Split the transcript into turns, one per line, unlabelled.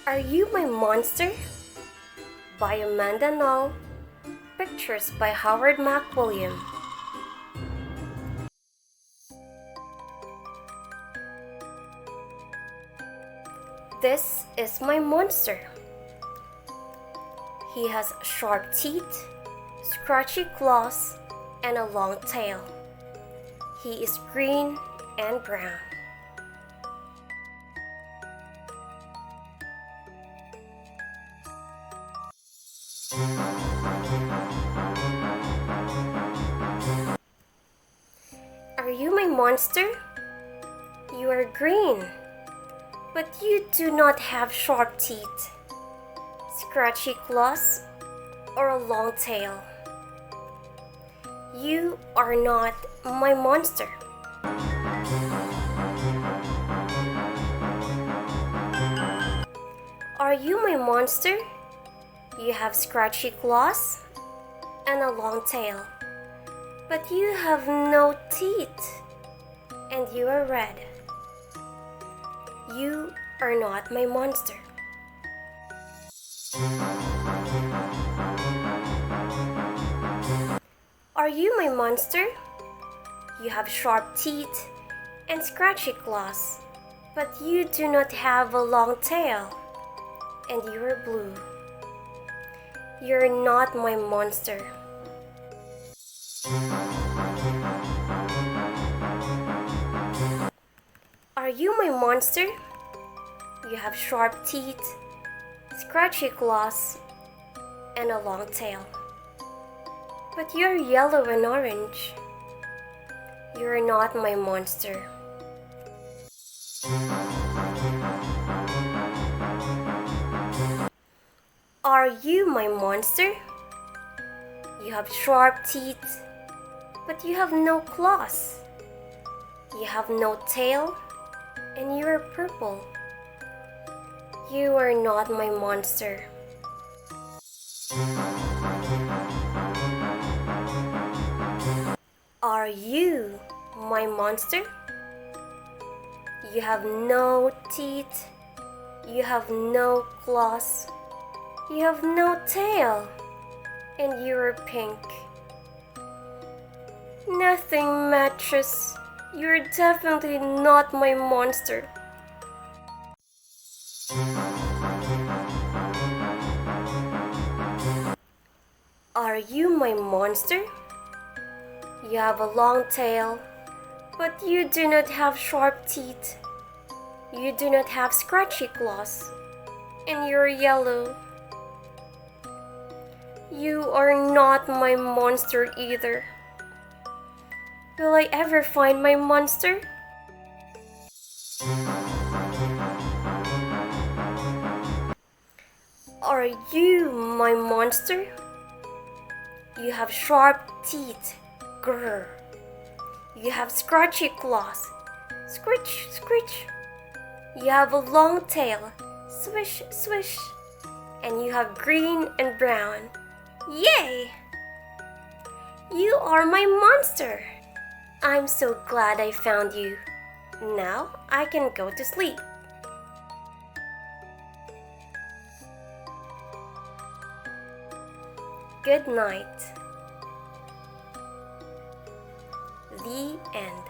Are You My Monster? By Amanda Noll. Pictures by Howard McWilliam. This is my monster. He has sharp teeth, scratchy claws, and a long tail. He is green and brown. Are you my monster? You are green, but you do not have sharp teeth, scratchy claws, or a long tail. You are not my monster. Are you my monster? You have scratchy claws and a long tail, but you have no teeth, and you are red. You are not my monster. Are you my monster? You have sharp teeth and scratchy claws, but you do not have a long tail, and you are blue. You're not my monster. Are you my monster? You have sharp teeth, scratchy claws, and a long tail, but you're yellow and orange. You're not my monster. Are you my monster? You have sharp teeth, but you have no claws. You have no tail, and you are purple. You are not my monster. Are you my monster? You have no teeth, you have no claws, you have no tail, and you're pink. Nothing matches. You're definitely not my monster. Are you my monster? You have a long tail, but you do not have sharp teeth. You do not have scratchy claws, and you're yellow. You are not my monster either. Will I ever find my monster? Are you my monster? You have sharp teeth. Grr. You have scratchy claws. Scritch, scritch. You have a long tail. Swish, swish. And you have green and brown. Yay! You are my monster. I'm so glad I found you. Now I can go to sleep. Good night. The end.